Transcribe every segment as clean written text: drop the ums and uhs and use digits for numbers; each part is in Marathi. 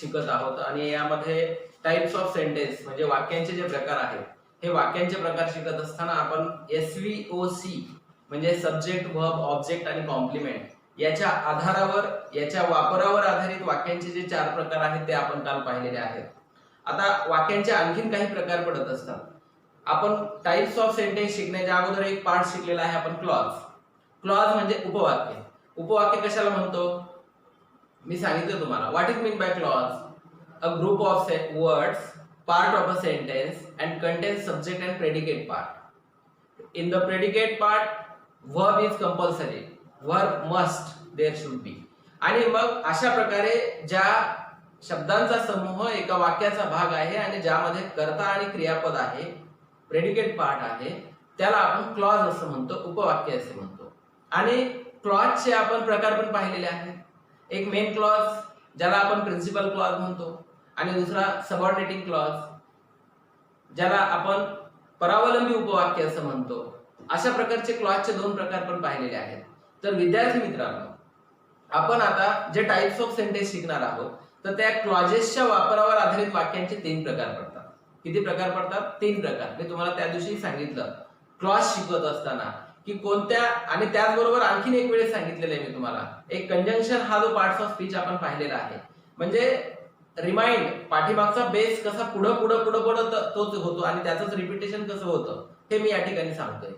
शिकत आहोत आणि यामध्ये टाइप्स ऑफ सेंटेन्स म्हणजे वाक्यांचे जे प्रकार आहेत हे वाक्यांचे प्रकार शिकत असताना आपण SVOC म्हणजे सब्जेक्ट, वर्ब, ऑब्जेक्ट आणि कॉम्प्लिमेंट याच्या आधारावर याच्या वापरावर आधारित वाक्यांचे जे 4 प्रकार आहेत ते आपण काल पाहिलेले आहेत. आता वाक्यांचे आणखीन काही प्रकार पडत असतात. आपण टाइप्स ऑफ सेंटेन्स शिकण्याच्या अगोदर एक पार्ट शिकलेला आहे आपण क्लॉज. क्लॉज म्हणजे उपवाक्य. उपवाक्य कशाला म्हणतो मी सांगितलं तुम्हाला. What is mean by clause? A group of words part of a sentence and contains subject and predicate part. In the predicate part verb is compulsory, verb must there should be. आणि मग अशा प्रकारे ज्या शब्दांचा समूह एका वाक्याचा भाग आहे आणि ज्यामध्ये कर्ता आणि क्रियापद आहे, प्रेडिकेट पार्ट आहे, त्याला आपण क्लॉज असं म्हणतो, उपवाक्य असे म्हणतो. आणि क्लॉजचे आपण प्रकार पण पाहिलेले आहेत. एक मेन क्लॉज ज्याला आपण प्रिन्सिपल क्लॉज म्हणतो आणि दुसरा सबऑर्डिनेटिंग क्लॉज ज्याला आपण परावलंबी उपवाक्य असं म्हणतो. अशा प्रकारचे क्लॉजचे 2 प्रकार पण पाहिलेले आहेत. तर विद्यार्थी मित्रांनो, आपण आता जे टाइप्स ऑफ सेंटेन्स शिकणार आहोत तर त्या क्लॉजेसच्या वापरावर आधारित वाक्यांचे 3 प्रकार पडतात. किती प्रकार पडतात? 3 प्रकार. मी तुम्हाला त्या दिवशी सांगितलं क्लॉज शिकवत असताना की कोणत्या, आणि त्याचबरोबर आणखीन एक वेळेस सांगितलेलं आहे मी तुम्हाला, एक कंजंक्शन हा जो पार्ट्स ऑफ स्पीच आपण पाहिलेला आहे. म्हणजे रिमाइंड, पाठीमागचा बेस कसा पुढं पुढं पुढं पुढं तोच होतो आणि त्याचंच रिपिटेशन कसं होतं हे मी या ठिकाणी सांगतोय.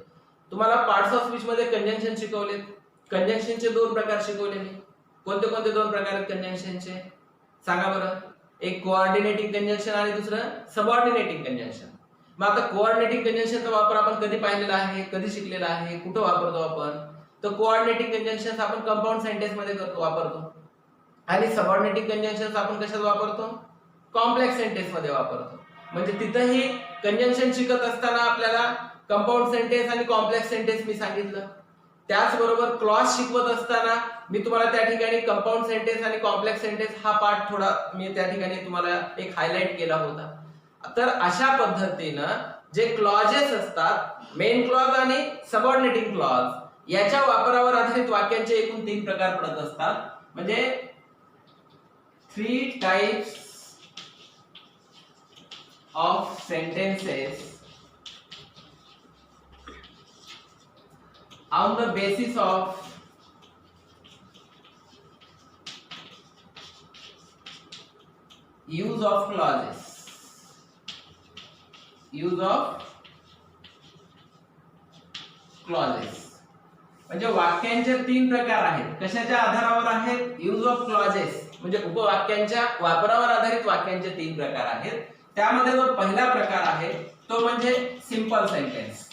तुम्हाला पार्ट्स ऑफ स्पीच मध्ये कंजंक्शन शिकवलेत. कंजंक्शनचे 2 प्रकार शिकवले मी. कोणते कोणते 2 प्रकार आहेत कंजंक्शनचे सांगा बरं? एक कोऑर्डिनेटिंग कंजंक्शन आणि दुसरं सबऑर्डिनेटिंग कंजंक्शन. मग आता कोऑर्डिनेटिंग कंजंक्शनचा वापर आपण कधी पाहिलेला आहे, कधी शिकलेला आहे, कुठं वापरतो आपण? तर कोऑर्डिनेटिंग कंजंक्शन आपण कंपाऊंड सेंटेन्स मध्ये वापरतो आणि सबऑर्डिनेटिंग कंजंक्शन्स आपण कशात वापरतो? कॉम्प्लेक्स सेंटेन्स मध्ये वापरतो. म्हणजे तिथंही कंजंक्शन शिकत असताना आपल्याला कंपाऊंड सेंटेन्स आणि कॉम्प्लेक्स सेंटेन्स मी सांगितलं. त्याचबरोबर क्लॉज शिकवत असताना मी तुम्हाला त्या ठिकाणी कंपाऊंड सेंटेन्स आणि कॉम्प्लेक्स सेंटेन्स हा पार्ट थोडा मी त्या ठिकाणी तुम्हाला एक हायलाइट केला होता. तर अशा पद्धतीनं जे क्लॉजेस असतात, मेन क्लॉज आणि सबऑर्डिनेटिंग क्लॉज याच्या वापरावर आधारित वाक्यांचे एकूण 3 प्रकार पडत असतात. म्हणजे 3 types of sentences on the basis of use of clauses. use of clauses म्हणजे वाक्यांचे 3 प्रकार आहेत. कशाच्या आधारावर आहेत? यूज ऑफ क्लॉजेस म्हणजे उपवाक्यांच्या वापरावर आधारित वाक्यांचे 3 प्रकार आहेत. त्यामध्ये जो पहिला प्रकार आहे तो म्हणजे सिंपल सेंटेन्स.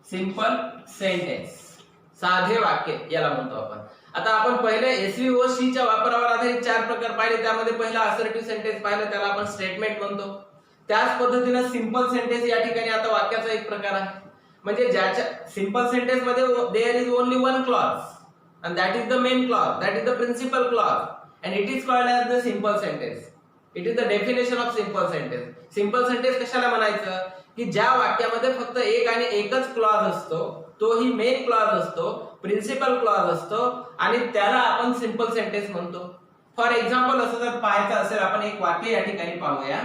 सिंपल सेंटेन्स, साधे वाक्य याला म्हणतो आपण. आता आपण पहिले SVOC च्या वापरावर आधारित 4 प्रकार पाहिले. त्यामध्ये पहिला असर्टिव्ह सेंटेन्स पाहिलं, त्याला आपण स्टेटमेंट म्हणतो. त्याच पद्धतीने सिंपल सेंटेन्स या ठिकाणी आता वाक्याचा एक प्रकार आहे. म्हणजे ज्याच्या सिंपल सेंटेन्स मध्ये there is only one clause and that is the main clause, that is the principal clause and it is called as the simple sentence. It is the definition of simple sentence. Simple sentence कशाला म्हणायचं की ज्या वाक्यामध्ये फक्त एक आणि एकच क्लॉज असतो, तोही मेन क्लॉज असतो, प्रिन्सिपल क्लॉज असतो आणि त्याला आपण सिंपल सेंटेन्स म्हणतो. फॉर एक्झाम्पल असं जर पाहायचं असेल आपण एक वाक्य या ठिकाणी पाहूया.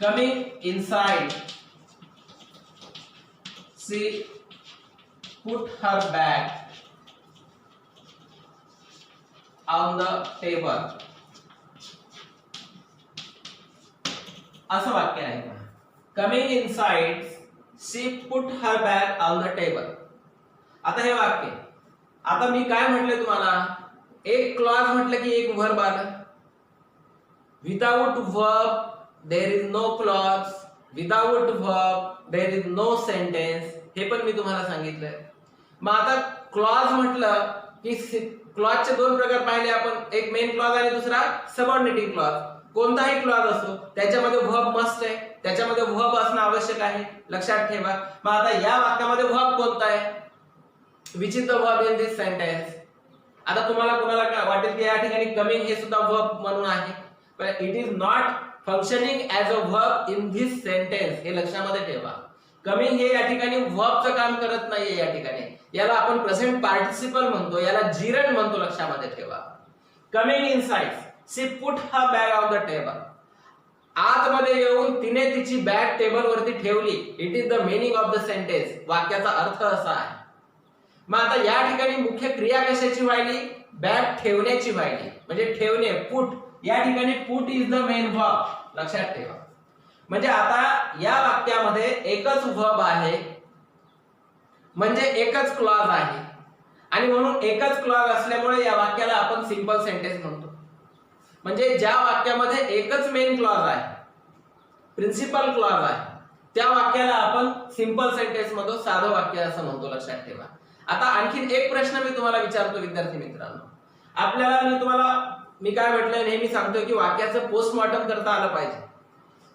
Coming inside, she put her bag on the table. असं वाक्य आहे. Coming inside, she put her bag on the table. आता हे वाक्य, आता मी काय म्हटलं तुम्हाला, एक क्लॉज म्हटलं की एक वर्ब आलं. Without verb there is no clause, without verb there is no sentence. हे पण मी तुम्हाला सांगितलंय. मग आता क्लॉज म्हटलं की क्लॉजचे 2 प्रकार पाहिले आपण, एक मेन क्लॉज आणि दुसरा सबऑर्डिनेटिंग क्लॉज. कोणताही क्लॉज असो त्याच्यामध्ये वर्ब मस्ट आहे, त्याच्यामध्ये वर्ब असणं आवश्यक आहे, लक्षात ठेवा. मग आता या वाक्यामध्ये वर्ब कोणता आहे? which is the verb in this sentence? आता तुम्हाला कोणाला वाटेल की या ठिकाणी कमिंग हे सुद्धा वर्ब म्हणून आहे, पण it is not functioning as a verb in this sentence. हे लक्षामध्ये ठेवा. कमिंग हे या ठिकाणी वर्बचं काम करत नाहीये या ठिकाणी, याला आपण प्रेझेंट पार्टिसिपल म्हणतो, याला जिरंड म्हणतो, लक्षामध्ये ठेवा. Coming inside, she put her bag on the table. आतमध्ये येऊन तिने तिची बॅग टेबल वरती ठेवली. It is the meaning of the sentence. वाक्याचा अर्थ असा आहे. मग आता या ठिकाणी मुख्य क्रिया कशाची व्हायली? बॅग ठेवण्याची व्हायली. म्हणजे ठेवणे, पुट. या ठिकाणी put is the main verb, लक्षात ठेवा. म्हणजे आता या वाक्यामध्ये एकच वर्ब आहे, म्हणजे एकच क्लॉज आहे, आणि म्हणून एकच क्लॉज असल्यामुळे या वाक्याला आपण सिंपल सेंटेन्स म्हणतो. म्हणजे ज्या वाक्यामध्ये एकच मेन क्लॉज आहे, प्रिन्सिपल क्लॉज आहे, त्या वाक्याला आपण सिंपल सेंटेन्स म्हणतो, साधं वाक्य असं म्हणतो, लक्षात ठेवा. आता आणखीन एक प्रश्न मी तुम्हाला विचारतो विद्यार्थी मित्रांनो. आपल्याला मी काय म्हटलंय, नेहमी सांगतो की वाक्याचं पोस्टमॉर्टम करता आलं पाहिजे.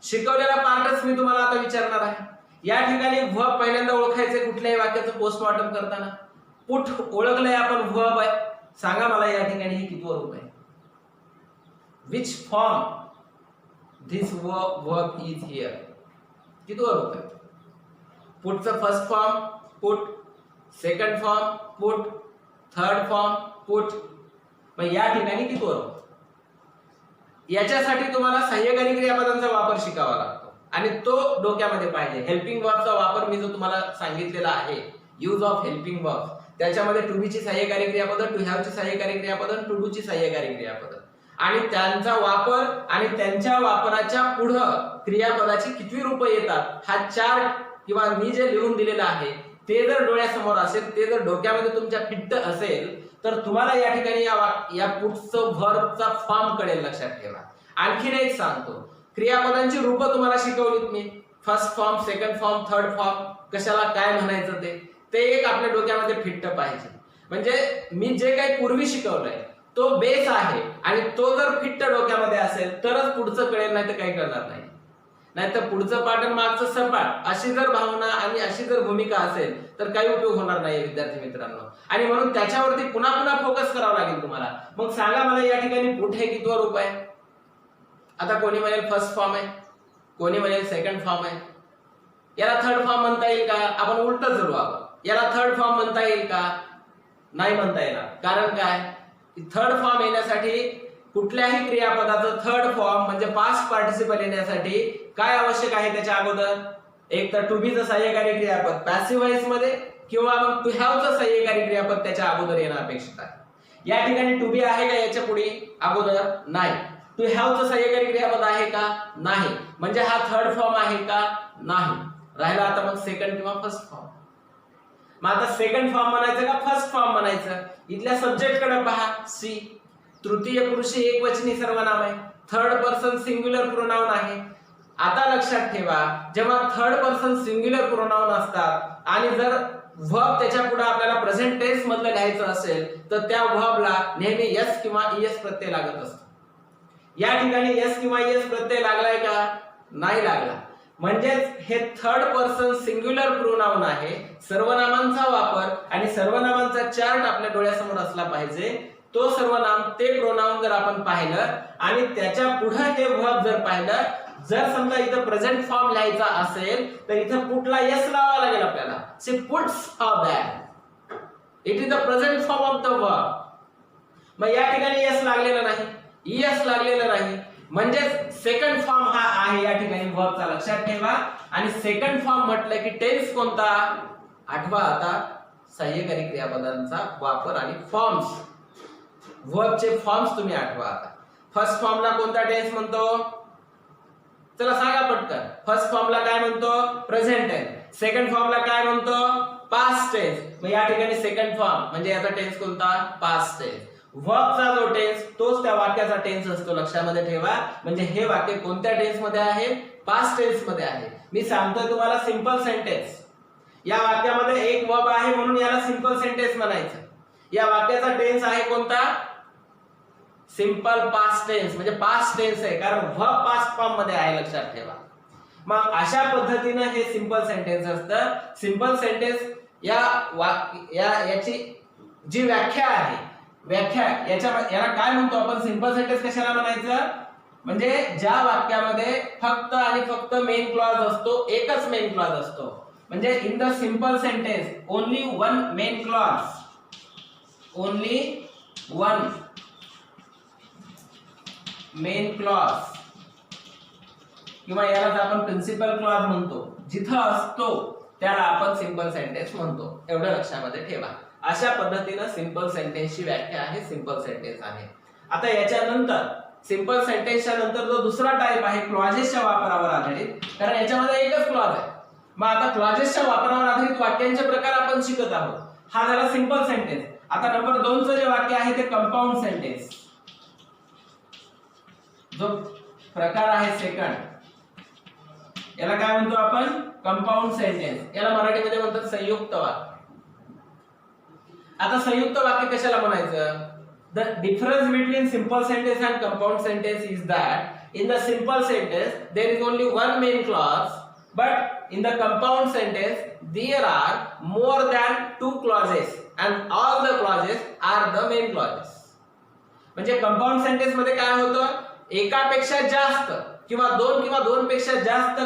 शिकवलेला पार्टच मी तुम्हाला आता विचारणार आहे. या ठिकाणी वर्ब पहिल्यांदा ओळखायचे कुठल्याही वाक्याचं पोस्टमॉर्टम करताना. पुट ओळखलंय आपण, वर्ब आहे. सांगा मला या ठिकाणी हे कितवं रूप आहे? Which form this verb is here? कितवं रूप आहे? पुटचं first form put, second form put, third form put. मग या ठिकाणी कितवं रूप? याच्यासाठी तुम्हाला सहाय्यकारी क्रियापदांचा वापर शिकावा लागतो आणि तो डोक्यामध्ये पाहिजे. हेल्पिंग वर्बचा वापर मी जो तुम्हाला सांगितलेला आहे, यूज ऑफ हेल्पिंग वर्ब, त्याच्यामध्ये टू बी ची सहाय्यकारी क्रियापद, टू हॅव ची सहाय्यकारी क्रियापद, टू डू ची सहाय्यकारी क्रियापद, आणि त्यांचा वापर आणि त्यांच्या वापराच्या पुढं क्रियापदाची किती रूपं येतात हा चार्ट किंवा मी जे लिहून दिलेलं आहे ते जर डोळ्यासमोर असेल, ते जर डोक्यामध्ये तुमच्या फिट्ट असेल, तर तुम्हाला या ठिकाणी या पुढचं व्हर्बचा फॉर्म कळेल, लक्षात ठेवा. आणखीन एक सांगतो, क्रियापदांची रूपं तुम्हाला शिकवलीत मी. First form, second form, third form, कशाला काय म्हणायचं ते एक आपल्या डोक्यामध्ये फिट्ट पाहिजे. म्हणजे मी जे काही पूर्वी शिकवलंय तो बेस आहे आणि तो जर फिट्ट डोक्यामध्ये असेल तरच पुढचं कळेल, नाही तर काही कळणार नाही. नाहीतर पुढचं पाठ आणि मागचं सपाट अशी जर भावना आणि अशी जर भूमिका असेल तर काही उपयोग होणार नाही विद्यार्थी मित्रांनो. आणि म्हणून त्याच्यावरती पुन्हा पुन्हा फोकस करावा लागेल तुम्हाला. मग सांगा मला या ठिकाणी पुट हे कितवं रूप आहे? आता कोणी म्हणेल फर्स्ट फॉर्म आहे, कोणी म्हणेल सेकंड फॉर्म आहे. याला थर्ड फॉर्म म्हणता येईल का? आपण उलट जरू आपण. याला थर्ड फॉर्म म्हणता येईल का? नाही म्हणता येणार. कारण काय? थर्ड फॉर्म येण्यासाठी कुठल्याही क्रियापदाचं थर्ड फॉर्म म्हणजे पास्ट पार्टिसिपल येण्यासाठी काय आवश्यक आहे त्याच्या अगोदर? एक तर टू बी चं सहाय्यकारी क्रियापद पॅसिव्ह वॉइस मध्ये किंवा मग टू हॅव चं सहाय्यकारी क्रियापद त्याच्या अगोदर येणं अपेक्षित आहे. या ठिकाणी टू बी आहे का याच्या पुढे अगोदर? नाही. टू हॅव चं सहाय्यकारी क्रियापद आहे का? नाही. म्हणजे हा थर्ड फॉर्म आहे का? नाही. राहिला आता मग सेकंड किंवा फर्स्ट फॉर्म. मग आता सेकंड फॉर्म म्हणायचं का फर्स्ट फॉर्म म्हणायचं? इथल्या सब्जेक्ट कडे पहा, सी. तृतीय पुरुषी एकवचनी सर्वनाम आहे, थर्ड पर्सन सिंग्युलर प्रोनाउन आहे. आता लक्षात ठेवा, जेव्हा थर्ड पर्सन सिंग्युलर प्रोनाउन असतात आणि जर वर्ब त्याच्या पुढे आपल्याला प्रेझेंट टेन्स मधलं लिहायचं असेल तर त्या वर्बला नेहमी एस किंवा ईएस प्रत्यय लागत असतो. या ठिकाणी एस किंवा ईएस प्रत्यय लागलाय का? नाही लागला. म्हणजेच हे थर्ड पर्सन सिंग्युलर प्रोनाउन आहे. सर्वनामांचा वापर आणि सर्वनामांचा चार्ट आपल्या डोळ्यासमोर असला पाहिजे. तो सर्वनाम ते प्रोनाउन जर आपण पाहिलं आणि त्याच्या पुढे हे वर्ब जर पाहिलं, जर समजा इथं प्रेझेंट फॉर्म लिहायचा असेल तर इथं पुटला एस लावावा लागेल आपल्याला. She puts a bag. It is the present form of the verb. मग या ठिकाणी एस लागलेला नाही, ईएस लागलेला नाही. म्हणजे सेकंड फॉर्म हा आहे या ठिकाणी वर्बचा, लक्षात ठेवा. आणि सेकंड फॉर्म म्हटलं की टेन्स कोणता? आठवा आता सहाय्यकारी क्रियापदांचा वापर आणि फॉर्म्स. वर्बचे फॉर्म्स तुम्ही आठवा आता. फर्स्ट फॉर्मला कोणता टेन्स म्हणतो? चला सांगा पटकन. फर्स्ट फॉर्मला काय म्हणतो? Present tense. सेकंड फॉर्मला काय म्हणतो? Past tense. मग या ठिकाणी सेकंड फॉर्म म्हणजे याचा टेन्स कोणता? Past tense. वर्बचा जो टेन्स तोच त्या वाक्याचा टेन्स असतो, लक्षामध्ये ठेवा. म्हणजे हे वाक्य कोणत्या टेन्स मध्ये आहे? पास्ट टेन्स मध्ये आहे. मी सांगतोय तुम्हाला सिंपल सेंटेन्स. या वाक्यामध्ये एक वर्ब आहे म्हणून याला सिंपल सेंटेन्स म्हणायचं. या वाक्याचा टेन्स आहे कोणता? Simple past tense. म्हणजे पास्ट टेन्स आहे कारण वर्ब पास्ट फॉर्म मध्ये आहे, लक्षात ठेवा. मग अशा पद्धतीने हे सिंपल सेंटेन्स असतं. सिंपल सेंटेन्स याची जी व्याख्या आहे, याला काय म्हणतो आपण? सिंपल सेंटेन्स कशाला म्हणायचं? म्हणजे ज्या वाक्यामध्ये फक्त आणि फक्त मेन क्लॉज असतो, एकच मेन क्लॉज असतो. म्हणजे in the simple sentence only one main clause, only one main clause किंवा यालाच आपण प्रिन्सिपल क्लॉज म्हणतो, जिथं असतो त्याला आपण सिंपल सेंटेन्स म्हणतो. एवढं लक्षामध्ये ठेवा. अशा पद्धतीने सिंपल सेंटेन्सची व्याख्या आहे, सिंपल सेंटेन्स आहे. आता याच्यानंतर सिंपल सेंटेन्सच्या नंतर जो दुसरा टाइप आहे क्लॉजेसच्या वापरावर आधारित, कारण याच्यामध्ये एकच क्लॉज आहे. मग आता क्लॉजेसच्या वापरावर आधारित वाक्यांचे प्रकार आपण शिकत आहोत. हा झाला सिंपल सेंटेन्स. आता नंबर 2 चं जे वाक्य आहे ते कंपाऊंड सेंटेन्स. जो प्रकार आहे सेकंड, याला काय म्हणतो आपण? Compound sentence. याला मराठीमध्ये म्हणतात संयुक्त वाक्य. आता संयुक्त वाक्य कशाला म्हणायचं? The difference between simple sentence and compound sentence is that in the simple sentence there is only one main clause, but in the compound sentence there are more than two clauses and all the clauses are the main clauses. म्हणजे कंपाऊंड सेंटेन्स मध्ये काय होतं? एकापेक्षा जास्त किंवा दोन पेक्षा जास्त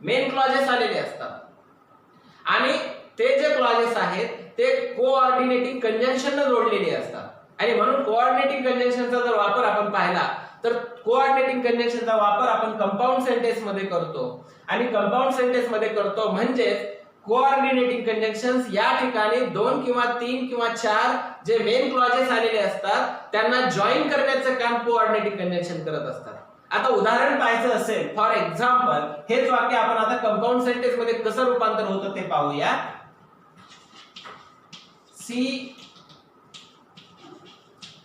मेन क्लॉजेस आलेले असतात आणि ते जे क्लॉजेस आहेत ते कोऑर्डिनेटिंग कंजंक्शन ने जोडलेले असतात. आणि म्हणून कोऑर्डिनेटिंग कंजंक्शनचा जर वापर आपण पाहिला तर कोऑर्डिनेटिंग कंजंक्शनचा वापर आपण कंपाऊंड सेंटेन्स मध्ये करतो. आणि कंपाऊंड सेंटेन्स मध्ये करतो म्हणजे कोऑर्डिनेटिंग कंजंक्शन्स या ठिकाणी 2 किंवा 3 किंवा 4 जे मेन क्लॉजेस आलेले असतात त्यांना जॉईन करण्याचं काम कोऑर्डिनेटिंग कंजंक्शन करत असतात. आता उदाहरण पाहायचं असेल, फॉर एक्झाम्पल हेच वाक्य आपण आता कंपाऊंड सेंटेन्स मध्ये कसं रूपांतर होतं ते पाहूया. She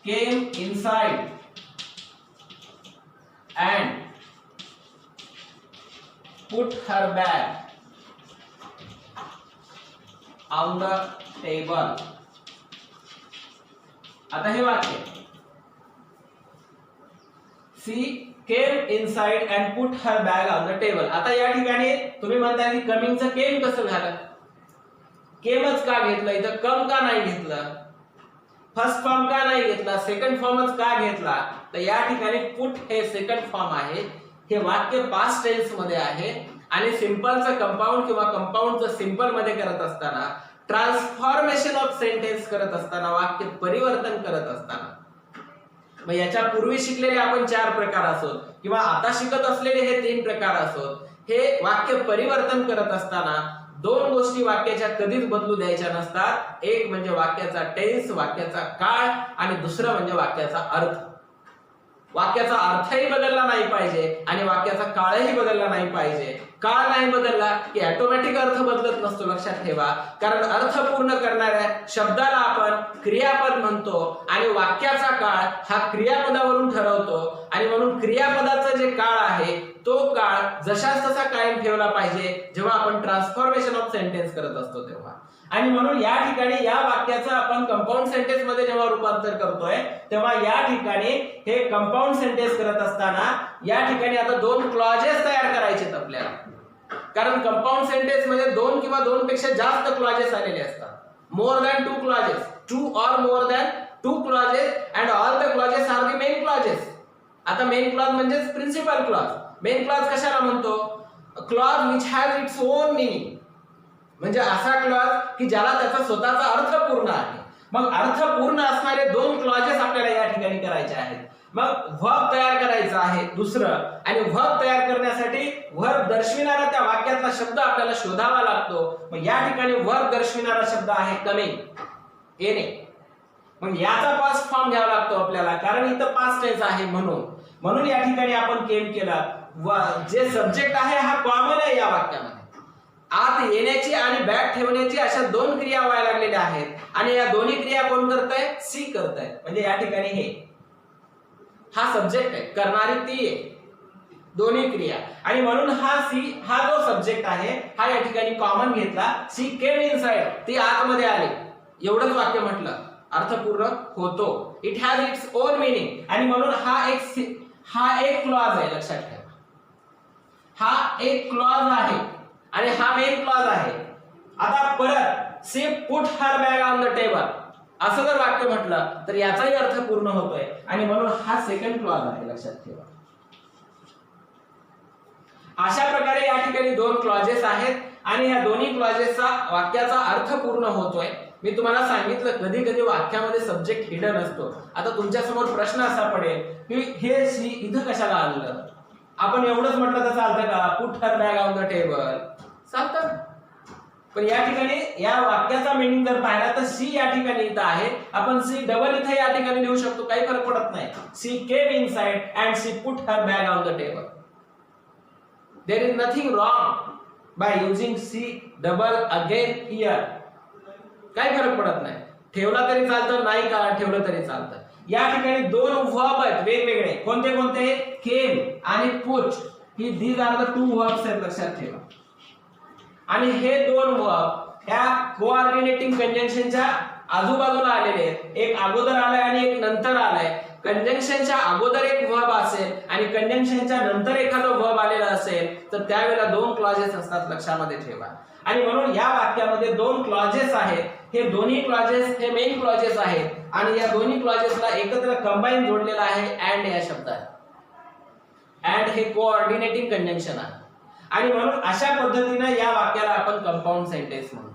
came inside and put her bag on the table. आता हे वाक्य she came inside and put her bag on the table. आता या ठिकाणी तुम्ही म्हणता की कमिंगचं केम कसं झालं? केमच का घेतलं इथं, कम का नाही घेतलं? फर्स्ट फॉर्म का नाही घेतला? सेकंड फॉर्मच का घेतला? तर या ठिकाणी पुट हे सेकंड फॉर्म आहे. हे वाक्य पास्ट टेन्स मध्ये आहे आणि सिंपलचं कंपाऊंड किंवा कंपाऊंडचं सिंपल मध्ये करत असताना, ट्रान्सफॉर्मेशन ऑफ सेंटेन्स करत असताना, वाक्य परिवर्तन करत असताना, मग याच्या पूर्वी शिकलेले आपण 4 प्रकार असोत किंवा आता शिकत असलेले हे 3 प्रकार असोत, हे वाक्य परिवर्तन करत असताना 2 गोष्टी वाक्याच्या कधीच बदलू द्यायच्या नसतात. एक म्हणजे वाक्याचा टेन्स, वाक्याचा काळ, आणि दुसरं म्हणजे वाक्याचा अर्थ. वाक्याचा अर्थही बदलला नाही पाहिजे आणि वाक्याचा काळही बदलला नाही पाहिजे. काळ नाही बदलला की ऑटोमॅटिक अर्थ बदलत नसतो, लक्षात ठेवा. कारण अर्थ पूर्ण करणाऱ्या शब्दाला आपण क्रियापद म्हणतो आणि वाक्याचा काळ हा क्रियापदावरून ठरवतो. आणि म्हणून क्रियापदाचा जे काळ आहे तो काळ जशाच तसा कायम ठेवला पाहिजे जेव्हा आपण ट्रान्सफॉर्मेशन ऑफ सेंटेन्स करत असतो तेव्हा. आणि म्हणून या ठिकाणी या वाक्याचं आपण कंपाऊंड सेंटेन्स मध्ये जेव्हा रूपांतर करतोय तेव्हा या ठिकाणी हे कंपाऊंड सेंटेन्स करत असताना या ठिकाणी आता 2 क्लॉजेस तयार करायचे आपल्याला. कारण कंपाऊंड सेंटेन्स मध्ये 2 किंवा 2 पेक्षा जास्त क्लॉजेस आलेले असतात. More than 2 clauses, 2 or more than 2 clauses and all the clauses are the main clauses. आता मेन क्लॉज म्हणजे प्रिन्सिपल क्लॉज. मेन क्लॉज कशाला म्हणतो? Clause which has its own meaning. म्हणजे असा क्लॉज की ज्याला त्याचा स्वतःचा अर्थ पूर्ण आहे. मग अर्थ पूर्ण असणारे 2 क्लॉजेस आपल्याला या ठिकाणी करायचे आहेत. मग व्हर्ब तयार करायचा आहे दुसरं, आणि व्हर्ब तयार करण्यासाठी व्हर्ब दर्शविणारा त्या वाक्यातला शब्द आपल्याला शोधावा लागतो. मग या ठिकाणी व्हर्ब दर्शविणारा शब्द आहे कमिंग, येणे. मग याचा पास्ट फॉर्म घ्यावा लागतो आपल्याला, कारण इथं पास्ट टेन्स आहे म्हणून या ठिकाणी आपण केम केला. जे सब्जेक्ट आहे हा कॉमन आहे या वाक्यामध्ये. आत येण्याची आणि बॅग ठेवण्याची अशा 2 क्रिया व्हायला लागलेल्या आहेत आणि या दोन्ही क्रिया कोण करतंय? सी करतंय. म्हणजे या ठिकाणी हे हा सब्जेक्ट आहे, करणारी ती आहे, दोन्ही क्रिया. आणि म्हणून हा सी हा जो सब्जेक्ट आहे हा या ठिकाणी कॉमन घेतला. सी केम इनसाइड, ती आतमध्ये आली, एवढंच वाक्य म्हटलं, अर्थपूर्ण होतो. It has its own meaning. आणि म्हणून हा एक क्लॉज आहे, लक्षात ठेवा. हा एक क्लॉज आहे आणि हा मेन क्लॉज आहे. आता परत she put her bag on the table असं जर वाक्य म्हटलं तर याचाही अर्थ पूर्ण होतोय आणि म्हणून हा सेकंड क्लॉज आहे, लक्षात ठेवा. अशा प्रकारे या ठिकाणी 2 क्लॉजेस आहेत आणि ह्या दोन्ही क्लॉजेसचा वाक्याचा अर्थ पूर्ण होतोय. मी तुम्हाला सांगितलं कधी कधी वाक्यामध्ये सब्जेक्ट हिडन असतो. आता तुमच्या समोर प्रश्न असा पडेल की हे सी इथं कशाला आणलं, आपण एवढंच म्हटलं तर चालतं का, put her bag on the table, चालतं. पण या ठिकाणी या वाक्याचा मीनिंग जर पाहिला तर सी या ठिकाणी इथं आहे, आपण सी डबल इथे या ठिकाणी लिहू शकतो, काही फरक पडत नाही. She came inside and she put her bag on the table. There is nothing wrong by using she double again here. काही फरक पडत नाही, ठेवला तरी चालतं, नाही का ठेवलं तरी चालतं. या ठिकाणी दोन वर्ब आहेत वेगवेगळे, कोणते कोणते, केम आणि पुट. ही these are the two verbs आहेत, लक्षात ठेवा. आणि हे दोन वर्ब ह्या कोऑर्डिनेटिंग कंजंक्शनच्या आजूबाजूला आलेले आहेत. एक अगोदर आलाय आणि एक नंतर आलाय. कंजंक्शनच्या अगोदर एक वर्ब असेल आणि कंजंक्शनच्या नंतर एखादं वर्ब आलेला असेल तर त्यावेळेला दोन क्लॉजेस असतात, लक्षामध्ये ठेवा. आणि म्हणून या वाक्यामध्ये दोन क्लॉजेस आहेत. हे दोन्ही क्लॉजेस हे मेन क्लॉजेस आहेत आणि या दोन्ही क्लॉजेसला एकत्र कंबाईन जोडलेला आहे अँड या शब्दात. अँड हे कोऑर्डिनेटिंग कंजंक्शन आहे आणि म्हणून अशा पद्धतीने या वाक्याला आपण कंपाऊंड सेंटेन्स म्हणतो.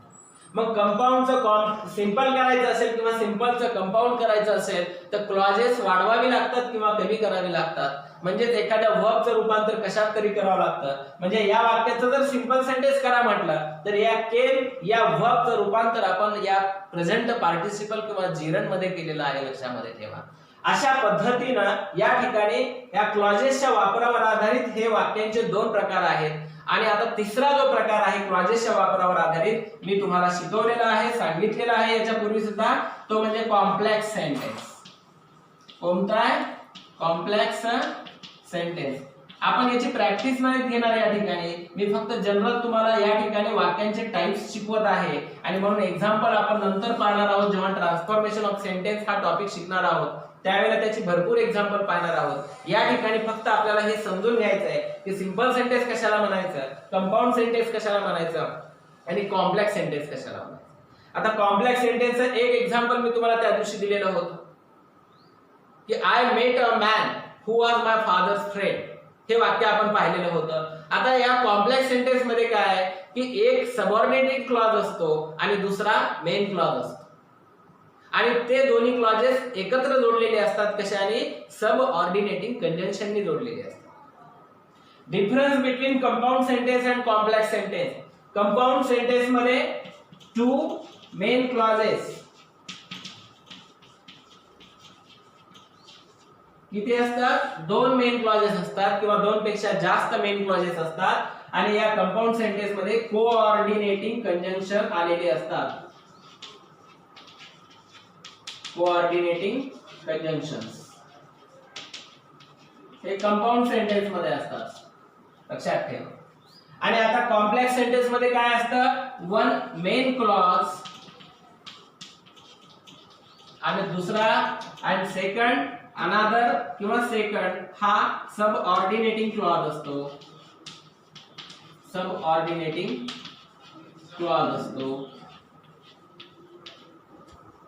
मग कंपाऊंडचं सिंपल करायचं असेल किंवा सिंपलचं कंपाऊंड करायचं असेल तर क्लॉजेस वाढवावी लागतात किंवा कमी करावी लागतात. म्हणजेच एखाद्या वर्बचं रूपांतर कशात तरी करावं लागतं. म्हणजे या वाक्याचं जर सिंपल सेंटेन्स करा म्हटलं तर या केम या वर्बचं रूपांतर आपण या प्रेझेंट पार्टिसिपल किंवा जिरंड मध्ये केलेलं आहे, लक्षामध्ये ठेवा. अशा पद्धतीनं या ठिकाणी या क्लॉजेसच्या वापरावर आधारित हे वाक्यांचे दोन प्रकार आहेत. आणि आता तिसरा जो प्रकार आहे क्लॉजेसच्या वापरावर आधारित, मी तुम्हाला शिकवलेला आहे, सांगितलेला आहे याच्यापूर्वी सुद्धा, तो म्हणजे कॉम्प्लेक्स सेंटेन्स. कोणता आहे, कॉम्प्लेक्स सेंटेन्स. आपण याची प्रॅक्टिस नाही घेणार या ठिकाणी, मी फक्त जनरल तुम्हाला या ठिकाणी वाक्यांचे टाइप्स शिकवत आहे. आणि म्हणून एक्झाम्पल आपण नंतर पाहणार आहोत, जेव्हा ट्रान्सफॉर्मेशन ऑफ सेंटेन्स हा टॉपिक शिकणार आहोत त्यावेळेला त्याची भरपूर एक्झाम्पल पाहणार आहोत. या ठिकाणी फक्त आपल्याला हे समजून घ्यायचं आहे की सिंपल सेंटेन्स कशाला म्हणायचं, कंपाऊंड सेंटेन्स कशाला म्हणायचं आणि कॉम्प्लेक्स सेंटेन्स कशाला म्हणायचं. आता कॉम्प्लेक्स सेंटेन्सचं एक एक्झाम्पल मी तुम्हाला त्या दिवशी दिलेलं होतं की I met a man who was my father's friend. हे वाक्य आपण पाहिलेलं होतं. आता या कॉम्प्लेक्स सेंटेन्स मध्ये काय आहे की एक सबऑर्डिनेटिंग क्लॉज असतो आणि दुसरा मेन क्लॉज असतो आणि ते दोन्ही क्लॉजेस एकत्र जोडलेले असतात. कशाने, सब ऑर्डिनेटिंग कंजंक्शननी जोडलेले असतात. Difference between compound sentence and complex sentence. Compound sentence मध्ये टू मेन क्लॉजेस किती असतात, दोन मेन क्लॉजेस असतात किंवा दोन पेक्षा जास्त मेन क्लॉजेस असतात. आणि या कंपाऊंड सेंटेन्स मध्ये कोऑर्डिनेटिंग कंजंक्शन आलेले असतात. कोऑर्डिनेटिंग कंजंक्शन्स हे कंपाऊंड सेंटेन्स मध्ये असतात, लक्षात ठेवा. आणि आता कॉम्प्लेक्स सेंटेन्स मध्ये काय असतं, वन मेन क्लॉज आणि दुसरा आणि सेकंड अनादर किंवा सेकंड हा सब ऑर्डिनेटिंग क्लॉज असतो. सब ऑर्डिनेटिंग क्लॉज असतो.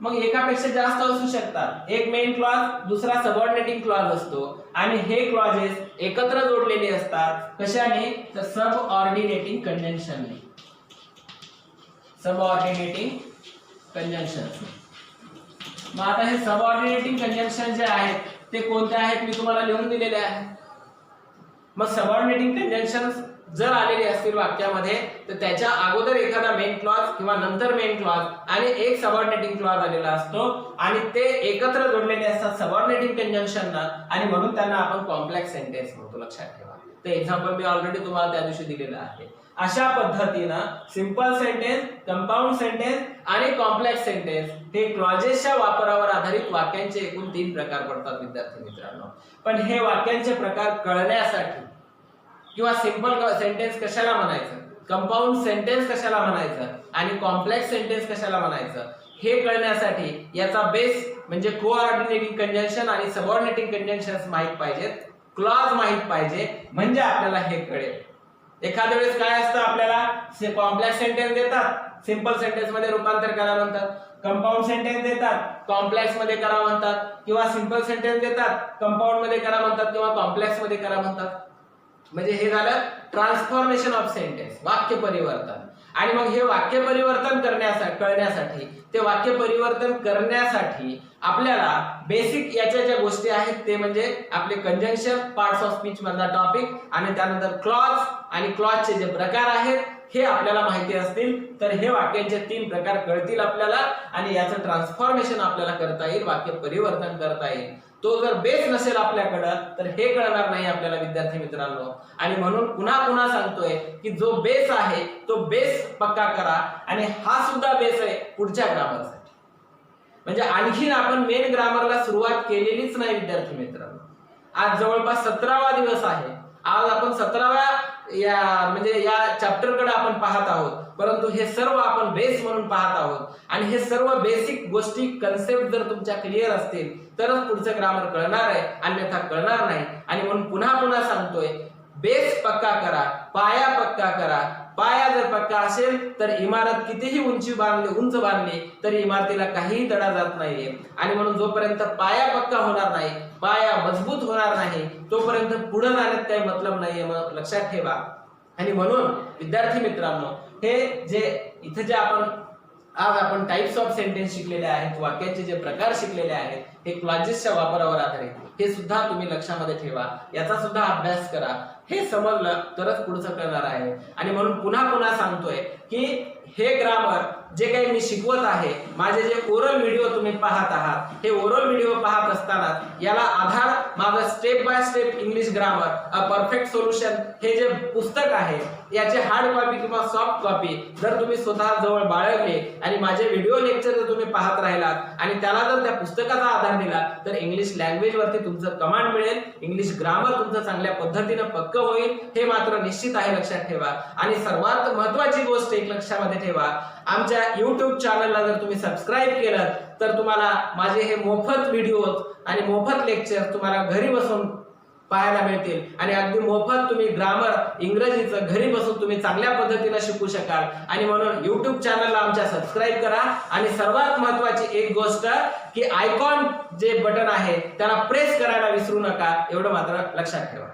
मग एकापेक्षा जास्त असू शकतात. एक मेन क्लॉज दुसरा सबऑर्डिनेटिंग क्लॉज असतो आणि हे क्लॉजेस एकत्र जोडलेले असतात. कशाने, तर सब ऑर्डिनेटिंग कंजंक्शनने. सब ऑर्डिनेटिंग कंजंक्शन. मग आता हे सब ऑर्डिनेटिंग कंजंक्शन जे आहेत ते कोणते आहेत मी तुम्हाला लिहून दिलेले आहे. मग सब ऑर्डिनेटिंग कंजंक्शन जर आलेले असतील वाक्यामध्ये तर त्याच्या अगोदर एखादा मेन क्लॉज किंवा नंतर मेन क्लॉज आणि एक सबऑर्डिनेटिंग क्लॉज आलेला असतो आणि ते एकत्र जोडलेले असतात सबऑर्डिनेटिंग कंजंक्शनना आणि म्हणून त्यांना आपण कॉम्प्लेक्स सेंटेन्स म्हणतो, लक्षात ठेवा. ते एक्झाम्पल मी ऑलरेडी तुम्हाला त्या दिवशी दिलेलं आहे. अशा पद्धतीनं सिंपल सेंटेन्स, कंपाऊंड सेंटेन्स आणि कॉम्प्लेक्स सेंटेन्स हे क्लॉजेसच्या वापरावर आधारित वाक्यांचे एकूण 3 प्रकार पडतात विद्यार्थी मित्रांनो. पण हे वाक्यांचे प्रकार कळण्यासाठी किंवा सिंपल सेंटेन्स कशाला म्हणायचं, कंपाऊंड सेंटेन्स कशाला म्हणायचं आणि कॉम्प्लेक्स सेंटेन्स कशाला म्हणायचं हे कळण्यासाठी याचा बेस म्हणजे कोऑर्डिनेटिंग कंजंक्शन आणि सबऑर्डिनेटिंग कंजंक्शन्स माहित पाहिजेत, क्लॉज माहित पाहिजे, म्हणजे आपल्याला हे कळेल. एखाद्या वेळेस काय असतं, आपल्याला कॉम्प्लेक्स सेंटेन्स देतात, सिंपल सेंटेन्स मध्ये रूपांतर करा म्हणतात, कंपाऊंड सेंटेन्स देतात, कॉम्प्लेक्स मध्ये करा म्हणतात, किंवा सिंपल सेंटेन्स देतात, कंपाऊंड मध्ये करा म्हणतात किंवा कॉम्प्लेक्स मध्ये करा म्हणतात. म्हणजे हे झालं ट्रान्सफॉर्मेशन ऑफ सेंटेन्स, वाक्य परिवर्तन. आणि मग हे वाक्य परिवर्तन कळण्यासाठी ते वाक्य परिवर्तन करण्यासाठी आपल्याला बेसिक याच्या ज्या गोष्टी आहेत ते म्हणजे आपले कंजंक्शन, पार्ट्स ऑफ स्पीच मधला टॉपिक आणि त्यानंतर क्लॉज आणि क्लॉजचे जे प्रकार आहेत हे आपल्याला माहिती असतील तर हे वाक्यांचे 3 प्रकार कळतील आपल्याला आणि याचं ट्रान्सफॉर्मेशन आपल्याला करता येईल, वाक्य परिवर्तन करता येईल. तो जर बेस नसेल आपल्याकडं तर हे कळणार नाही आपल्याला विद्यार्थी मित्रांनो. आणि म्हणून पुन्हा सांगतोय की जो बेस आहे तो बेस पक्का करा आणि हा सुद्धा बेस आहे पुढच्या ग्रामरसाठी. म्हणजे आणखीन आपण मेन ग्रामरला सुरुवात केलेलीच नाही विद्यार्थी मित्रांनो. आज जवळपास 17वा दिवस आहे. आज आपण 17व्या या चॅप्टर कडे आपण पाहत आहोत, परंतु हे सर्व आपण बेस म्हणून पाहत आहोत आणि हे सर्व बेसिक गोष्टी कन्सेप्ट जर तुमच्या क्लिअर असतील तरच पुढचं ग्रामर कळणार आहे, अन्यथा कळणार नाही. आणि म्हणून पुन्हा सांगतोय, बेस पक्का करा, पाया पक्का करा. पाया जर पक्का असेल तर इमारत कितीही उंच बांधली तरी इमारतीला काहीही तडा जात नाहीये. आणि म्हणून जोपर्यंत पाया पक्का होणार नाही, पाया मजबूत होणार नाही, तोपर्यंत पुढे जाण्यात काही मतलब नाहीये, मग लक्षात ठेवा. आणि म्हणून विद्यार्थी मित्रांनो, हे जे इथे जे आज आपण टाइप्स ऑफ सेंटेन्स शिकलेले आहेत, वाक्याचे जे प्रकार शिकलेले आहेत, हे क्लॉजेसच्या वापरावर आधारित, हे सुद्धा तुम्ही लक्षामध्ये ठेवा, याचा सुद्धा अभ्यास करा. हे समजलं तरच पुढचं करणार आहे. आणि म्हणून पुन्हा सांगतोय की हे ग्रामर जे काही मी शिकवत आहे, माझे जे ओरल व्हिडिओ तुम्ही पाहत आहात, हे ओरल व्हिडिओ पाहत असताना याला आधार माझं step by step English grammar a perfect solution हे जे पुस्तक आहे, याचे हार्ड कॉपी किंवा सॉफ्ट कॉपी जर तुम्ही स्वतः जवळ बाळगले आणि माझे व्हिडिओ लेक्चर जर तुम्ही पाहत राहिलात आणि त्याला जर त्या पुस्तकाचा आधार दिला तर इंग्लिश लँग्वेज वरती तुमचं कमांड मिळेल, इंग्लिश ग्रामर तुमचं चांगल्या पद्धतीने पक्क होईल, हे मात्र निश्चित आहे, लक्षात ठेवा. आणि सर्वात महत्त्वाची गोष्ट एक लक्षामध्ये ठेवा, आमच्या YouTube चॅनलला जर तुम्ही सबस्क्राइब केलं तर तुम्हाला माझे हे मोफत व्हिडिओज आणि मोफत लेक्चर तुम्हाला घरी बसून पाहायला मिळतील आणि अगदी मोफत तुम्ही ग्रामर इंग्रजीचं घरी बसून तुम्ही चांगल्या पद्धतीने शिकू शकाल. आणि म्हणून YouTube चॅनलला आमच्या सबस्क्राइब करा. आणि सर्वात महत्त्वाची एक गोष्ट की आयकॉन जे बटन आहे त्याला प्रेस करायला विसरू नका, एवढं मात्र लक्षात ठेवा.